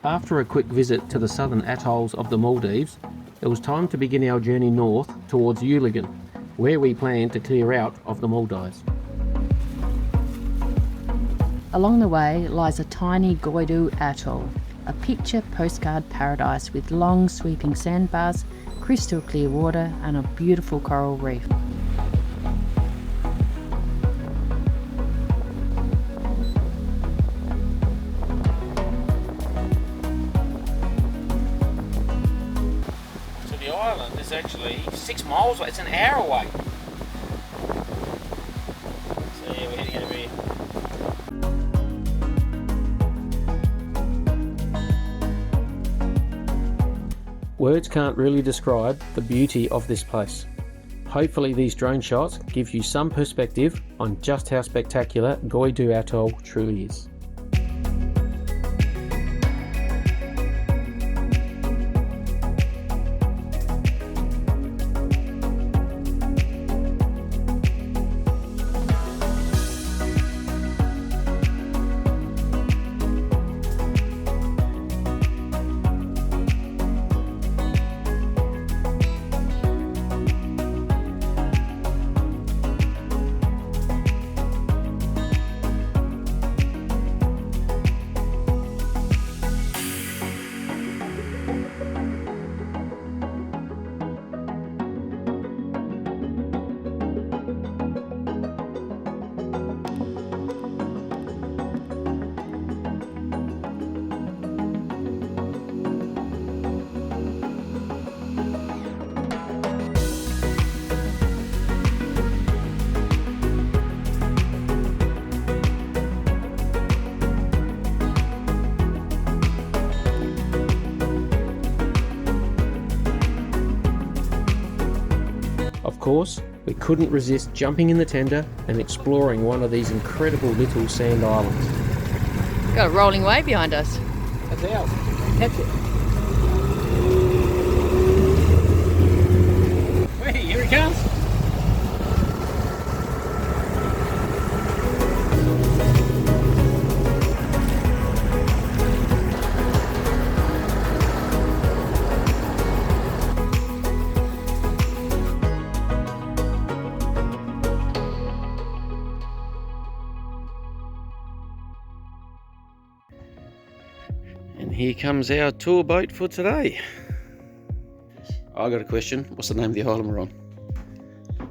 After a quick visit to the southern atolls of the Maldives, it was time to begin our journey north towards Laving, where we plan to clear out of the Maldives. Along the way lies a tiny Goidhoo Atoll, a picture postcard paradise with long sweeping sandbars, crystal clear water and a beautiful coral reef. So the island is actually 6 miles away, it's an hour away. So yeah, we're heading over here. Words can't really describe the beauty of this place. Hopefully these drone shots give you some perspective on just how spectacular Goidhoo Atoll truly is. Of course, we couldn't resist jumping in the tender and exploring one of these incredible little sand islands. Got a rolling wave behind us. That's ours. Catch it. Hey, here he comes. And here comes our tour boat for today. I got a question. What's the name of the island we're on?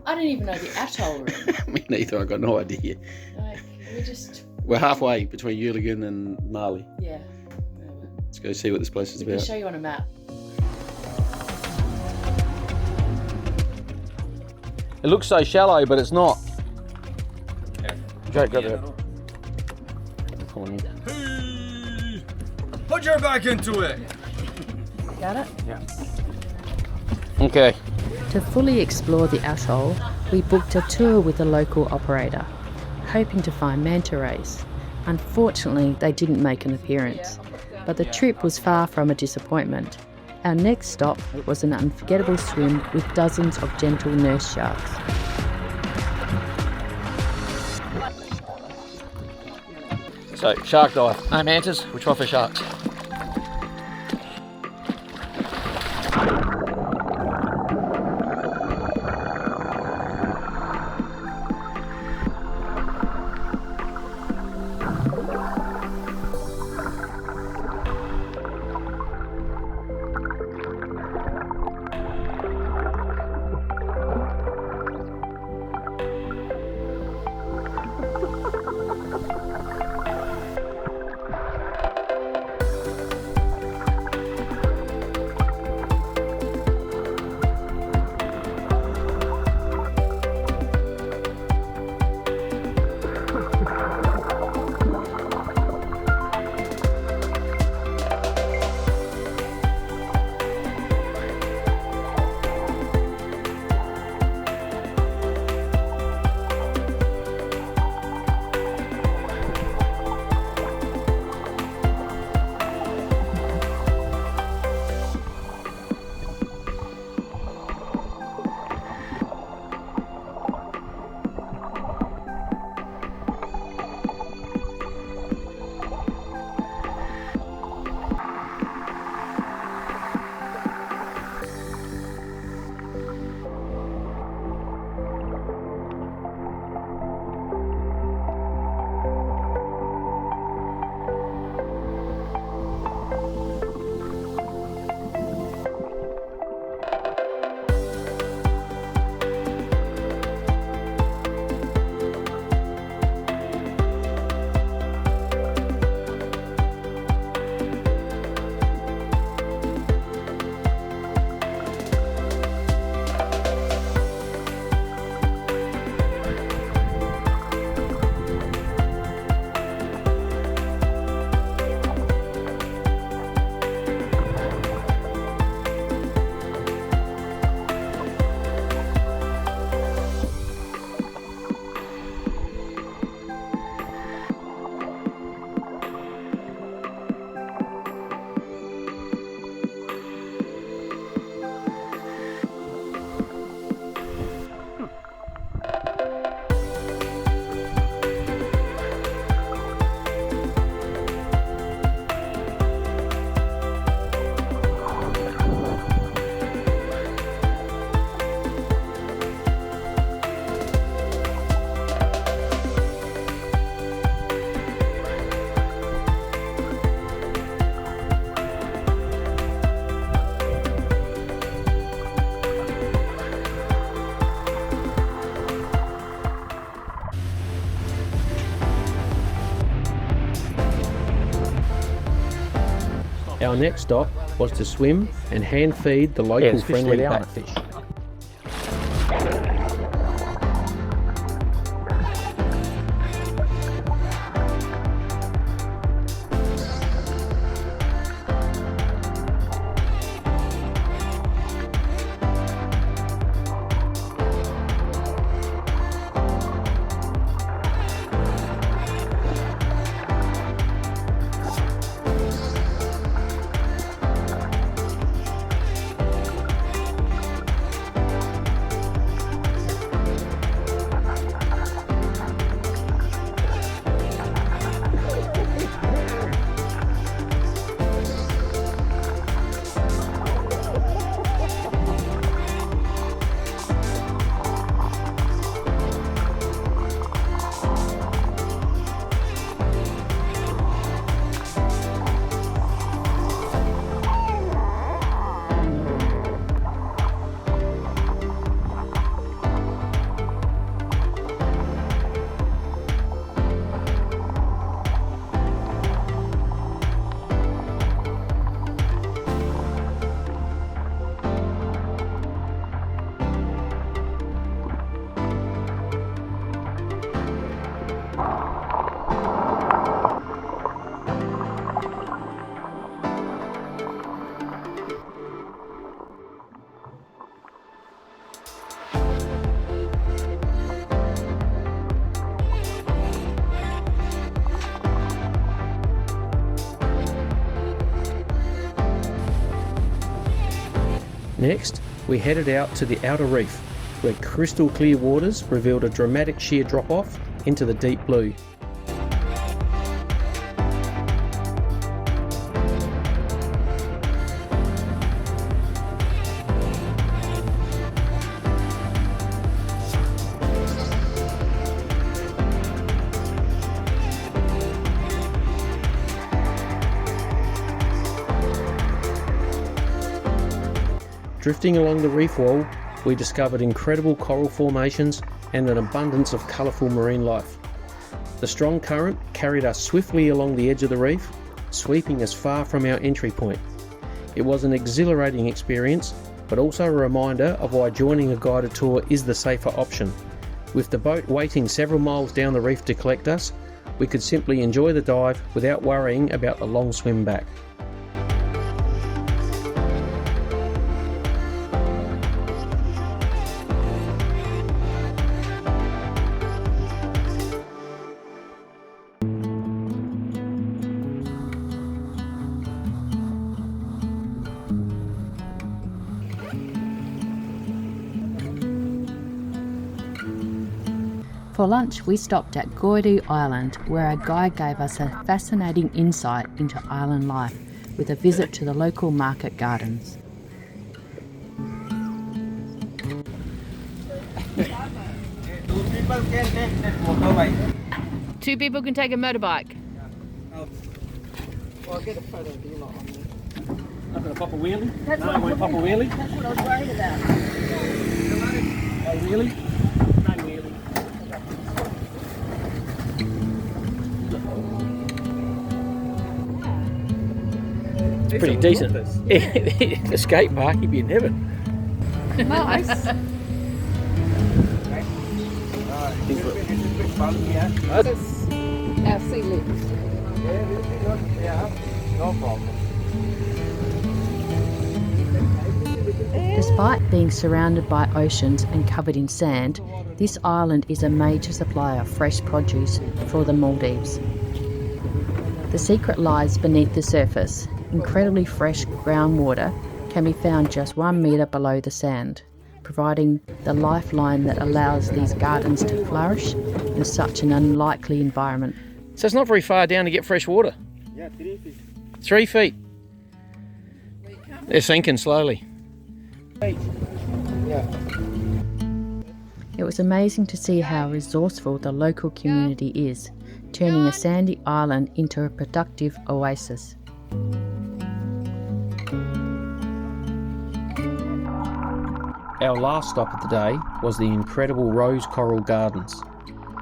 I didn't even know the atoll room. Me neither. I got no idea. Like, We're halfway between Laving and Malé. yeah. Let's go see what this place is We can about. show you on a map. It looks so shallow, but it's not. Jake, got it. Come on in. Hey! Put your back into it! Got it? Yeah. Okay. To fully explore the atoll, we booked a tour with a local operator, hoping to find manta rays. Unfortunately, they didn't make an appearance, but the trip was far from a disappointment. Our next stop was an unforgettable swim with dozens of gentle nurse sharks. So, shark dive. No mantas, we try for sharks. Our next stop was to swim and hand feed the local friendly batfish. Next, we headed out to the outer reef, where crystal clear waters revealed a dramatic sheer drop-off into the deep blue. Drifting along the reef wall, we discovered incredible coral formations and an abundance of colourful marine life. The strong current carried us swiftly along the edge of the reef, sweeping us far from our entry point. It was an exhilarating experience, but also a reminder of why joining a guided tour is the safer option. With the boat waiting several miles down the reef to collect us, we could simply enjoy the dive without worrying about the long swim back. For lunch, we stopped at Goidhoo Island, where our guide gave us a fascinating insight into island life with a visit to the local market gardens. Two people can take a motorbike. I'll get a photo of you lot on there. I'm going to pop a wheelie. That's no, I won't pop a wheelie. That's what I was worried about. A wheelie? No wheelie. It's pretty decent. A skate park, you'd be in heaven. Nice. That's Our sea lips. Yeah, no problem. Despite being surrounded by oceans and covered in sand, this island is a major supplier of fresh produce for the Maldives. The secret lies beneath the surface. Incredibly fresh groundwater can be found just 1 metre below the sand, providing the lifeline that allows these gardens to flourish in such an unlikely environment. So it's not very far down to get fresh water. Yeah, 3 feet. 3 feet. They're sinking slowly. Yeah. It was amazing to see how resourceful the local community is, turning a sandy island into a productive oasis. Our last stop of the day was the incredible Rose Coral Gardens.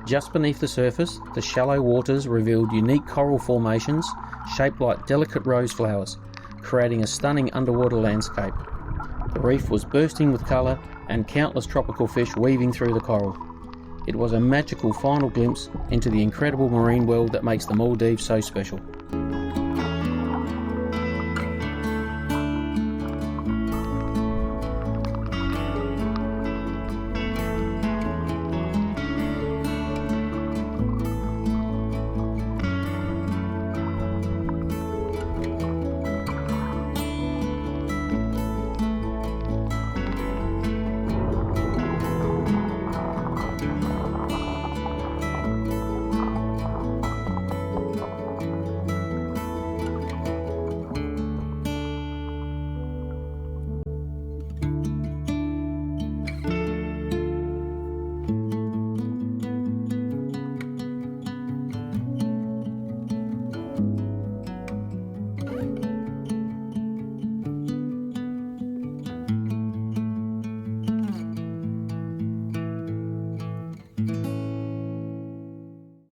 Just beneath the surface, the shallow waters revealed unique coral formations shaped like delicate rose flowers, creating a stunning underwater landscape. The reef was bursting with colour and countless tropical fish weaving through the coral. It was a magical final glimpse into the incredible marine world that makes the Maldives so special.